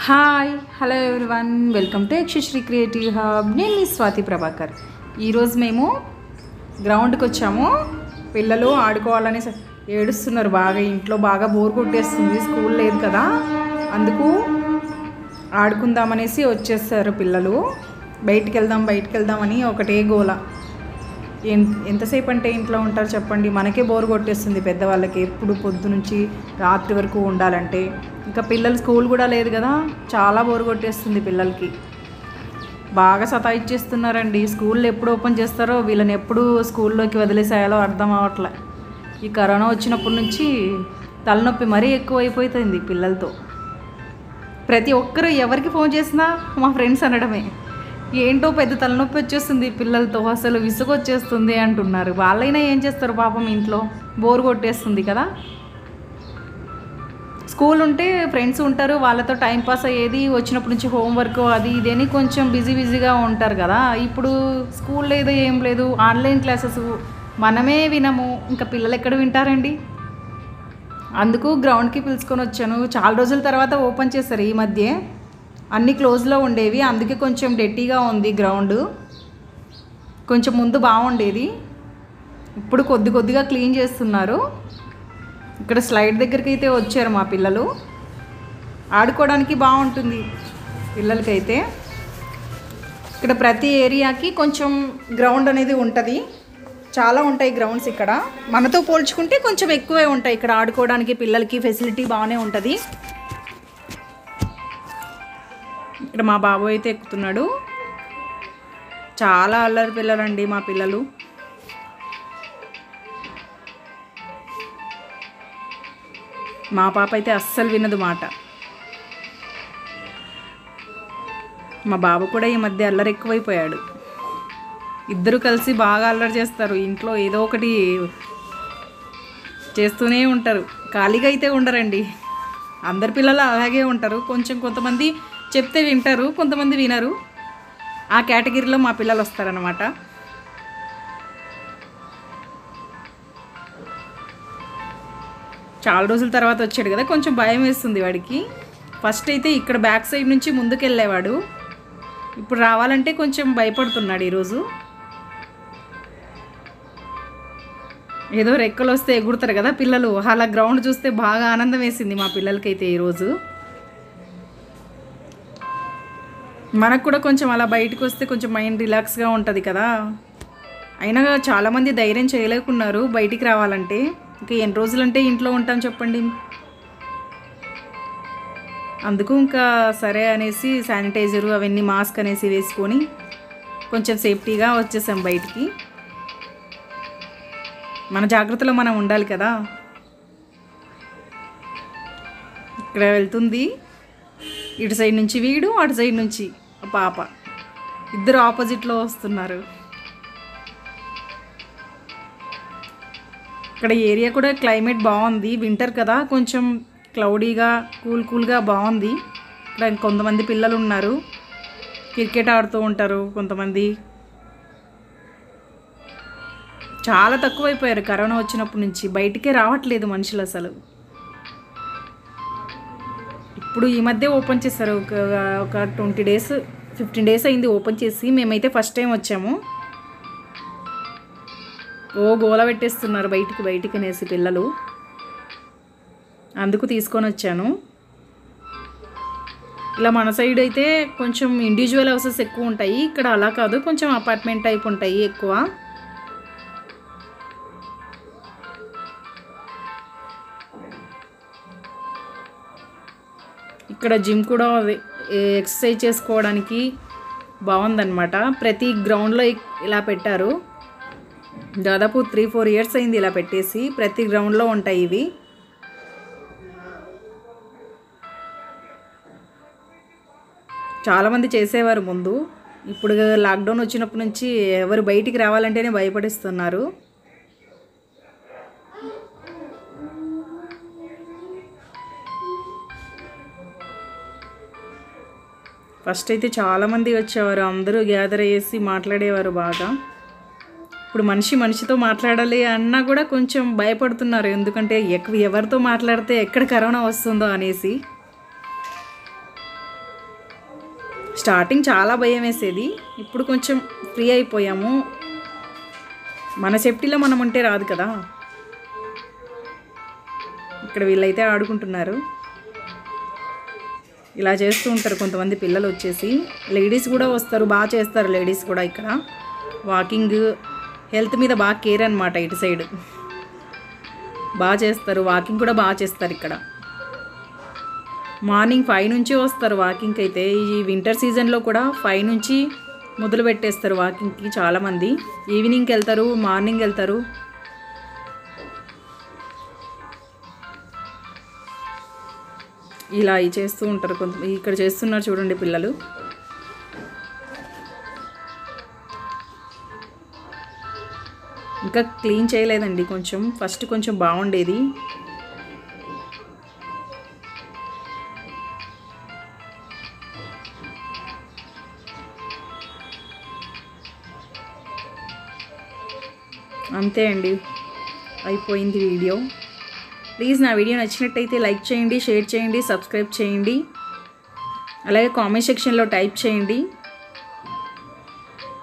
Hi hello everyone, welcome to Yakshashri creative hub. నేను మీ స్వాతి ప్రభాకర్. ఈరోజు మేము గ్రౌండ్కి వచ్చాము. పిల్లలు ఆడుకోవాలని ఏడుస్తున్నారు బాగా. ఇంట్లో బాగా బోర్ కొట్టేస్తుంది, స్కూల్ లేదు కదా, అందుకు ఆడుకుందామనేసి వచ్చేస్తారు పిల్లలు. బయటికి వెళ్దామని ఒకటే గోల. ఎంతసేపు అంటే ఇంట్లో ఉంటారు చెప్పండి. మనకే బోర్ కొట్టేస్తుంది పెద్దవాళ్ళకి, ఎప్పుడు పొద్దు నుంచి రాత్రి వరకు ఉండాలంటే. ఇంకా పిల్లలు స్కూల్ కూడా లేదు కదా, చాలా బోర్ కొట్టేస్తుంది పిల్లలకి. బాగా సతాయిచ్చేస్తున్నారండి. స్కూల్లో ఎప్పుడు ఓపెన్ చేస్తారో, వీళ్ళని ఎప్పుడు స్కూల్లోకి వదిలేసేయాలో అర్థం అవ్వట్లే. ఈ కరోనా వచ్చినప్పటి నుంచి తలనొప్పి మరీ ఎక్కువ అయిపోతుంది పిల్లలతో. ప్రతి ఒక్కరు ఎవరికి ఫోన్ చేసినా మా ఫ్రెండ్స్ అనడమే, ఏంటో పెద్ద తలనొప్పి వచ్చేస్తుంది పిల్లలతో, అసలు విసుగొచ్చేస్తుంది అంటున్నారు. వాళ్ళైనా ఏం చేస్తారు పాపం, ఇంట్లో బోర్ కొట్టేస్తుంది కదా. స్కూల్ ఉంటే ఫ్రెండ్స్ ఉంటారు, వాళ్ళతో టైంపాస్ అయ్యేది. వచ్చినప్పటి నుంచి హోంవర్క్ అది ఇదని కొంచెం బిజీగా ఉంటారు కదా. ఇప్పుడు స్కూల్ లేదు, ఏం లేదు, ఆన్లైన్ క్లాసెస్, మనమే వినము, ఇంకా పిల్లలు ఎక్కడ వింటారండి. అందుకు గ్రౌండ్కి పిలుచుకొని వచ్చాను. చాలా రోజుల తర్వాత ఓపెన్ చేశారు ఈ మధ్య. అన్నీ క్లోజ్లో ఉండేవి, అందుకే కొంచెం డెట్టీగా ఉంది గ్రౌండ్. కొంచెం ముందు బాగుండేది, ఇప్పుడు కొద్దిగా క్లీన్ చేస్తున్నారు. ఇక్కడ స్లైడ్ దగ్గరికి అయితే వచ్చారు మా పిల్లలు. ఆడుకోవడానికి బాగుంటుంది పిల్లలకైతే. ఇక్కడ ప్రతి ఏరియాకి కొంచెం గ్రౌండ్ అనేది ఉంటుంది. చాలా ఉంటాయి గ్రౌండ్స్ ఇక్కడ. మనతో పోల్చుకుంటే కొంచెం ఎక్కువే ఉంటాయి ఇక్కడ ఆడుకోవడానికి. పిల్లలకి ఫెసిలిటీ బాగానే ఉంటుంది. ఇక్కడ మా బాబు అయితే ఎక్కుతున్నాడు. చాలా అల్లరి పిల్లలండి మా పిల్లలు. మా పాప అయితే అస్సలు వినదు మాట. మా బాబు కూడా ఈ మధ్య అల్లరి ఎక్కువైపోయాడు. ఇద్దరు కలిసి బాగా అల్లరి చేస్తారు. ఇంట్లో ఏదో ఒకటి చేస్తూనే ఉంటారు, ఖాళీగా అయితే ఉండరండి. అందరి పిల్లలు అలాగే ఉంటారు. కొంతమంది చెప్తే వింటారు, కొంతమంది వినరు. ఆ కేటగిరీలో మా పిల్లలు వస్తారనమాట. చాలా రోజుల తర్వాత వచ్చాడు కదా, కొంచెం భయం వేస్తుంది వాడికి. ఫస్ట్ అయితే ఇక్కడ బ్యాక్ సైడ్ నుంచి ముందుకు వెళ్ళేవాడు, ఇప్పుడు రావాలంటే కొంచెం భయపడుతున్నాడు. ఈరోజు ఏదో రెక్కలు వస్తే ఎగురుతారు కదా పిల్లలు, అలా గ్రౌండ్ చూస్తే బాగా ఆనందం వేసింది మా పిల్లలకైతే ఈరోజు. మనకు కూడా కొంచెం అలా బయటకు వస్తే కొంచెం మైండ్ రిలాక్స్గా ఉంటుంది కదా. అయినా చాలామంది ధైర్యం చేయలేకున్నారు బయటికి రావాలంటే. ఇంకా ఎన్ని రోజులంటే ఇంట్లో ఉంటాం చెప్పండి. అందుకు ఇంకా సరే అనేసి శానిటైజరు అవన్నీ మాస్క్ అనేసి వేసుకొని కొంచెం సేఫ్టీగా వచ్చేసాం బయటికి. మన జాగ్రత్తలో మనం ఉండాలి కదా. ఇక్కడ వెళ్తుంది, ఇటు సైడ్ నుంచి వీడు, అటు సైడ్ నుంచి పాప, ఇద్దరు ఆపోజిట్లో వస్తున్నారు. ఇక్కడ ఏరియా కూడా క్లైమేట్ బాగుంది, వింటర్ కదా, కొంచెం క్లౌడీగా కూల్గా బాగుంది. ఇక్కడ కొంతమంది పిల్లలు ఉన్నారు, క్రికెట్ ఆడుతూ ఉంటారు. కొంతమంది చాలా తక్కువైపోయారు కరోనా వచ్చినప్పటి నుంచి, బయటికే రావట్లేదు మనుషులు అసలు. ఇప్పుడు ఈ మధ్య ఓపెన్ చేశారు, ఒక 15 డేస్ అయింది ఓపెన్ చేసి. మేమైతే ఫస్ట్ టైం వచ్చాము. గోల పెట్టేస్తున్నారు బయటికి అనేసి పిల్లలు, అందుకు తీసుకొని వచ్చాను. ఇలా మన సైడ్ అయితే కొంచెం ఇండివిజువల్ హౌసెస్ ఎక్కువ ఉంటాయి, ఇక్కడ అలా కాదు, కొంచెం అపార్ట్మెంట్ టైప్ ఉంటాయి ఎక్కువ. ఇక్కడ జిమ్ కూడా ఎక్సర్సైజ్ చేసుకోవడానికి బాగుందన్నమాట. ప్రతి గ్రౌండ్లో ఇలా పెట్టారు. దాదాపు 3-4 ఇయర్స్ అయింది ఇలా పెట్టేసి. ప్రతి గ్రౌండ్లో ఉంటాయి ఇవి. చాలామంది చేసేవారు ముందు, ఇప్పుడు లాక్డౌన్ వచ్చినప్పటి నుంచి ఎవరు బయటికి రావాలంటేనే భయపడిస్తున్నారు. ఫస్ట్ అయితే చాలామంది వచ్చేవారు, అందరూ గ్యాదర్ అయ్యేసి మాట్లాడేవారు బాగా. ఇప్పుడు మనిషితో మాట్లాడాలి అన్నా కూడా కొంచెం భయపడుతున్నారు, ఎందుకంటే ఎవరితో మాట్లాడితే ఎక్కడ కరోనా వస్తుందో అనేసి. స్టార్టింగ్ చాలా భయం వేసేది, ఇప్పుడు కొంచెం ఫ్రీ అయిపోయాము. మన సేఫ్టీలో మనం ఉంటే రాదు కదా. ఇక్కడ వీళ్ళైతే ఆడుకుంటున్నారు. ఇలా చేస్తూ ఉంటారు కొంతమంది పిల్లలు వచ్చేసి. లేడీస్ కూడా వస్తారు, బాగా చేస్తారు లేడీస్ కూడా. ఇక్కడ వాకింగ్, హెల్త్ మీద బాగా కేర్ అనమాట. ఇటు సైడ్ బాగా చేస్తారు, వాకింగ్ కూడా బాగా చేస్తారు. ఇక్కడ మార్నింగ్ 5 నుంచి వస్తారు వాకింగ్కి. అయితే ఈ వింటర్ సీజన్లో కూడా 5 నుంచి మొదలు పెట్టేస్తారు వాకింగ్కి చాలామంది. ఈవినింగ్కి వెళ్తారు, మార్నింగ్ వెళ్తారు. ఇలా చేస్తూ ఉంటారు కొంత. ఇక్కడ చేస్తున్నారు చూడండి పిల్లలు. ఇంకా క్లీన్ చేయలేదండి, కొంచెం ఫస్ట్ కొంచెం బాగుండేది. అంతే అండి, అయిపోయింది వీడియో. ప్లీజ్ నా వీడియో నచ్చినట్టయితే లైక్ చేయండి, షేర్ చేయండి, సబ్స్క్రైబ్ చేయండి. అలాగే కామెంట్ సెక్షన్లో టైప్ చేయండి.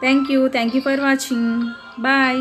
Thank you for watching. Bye.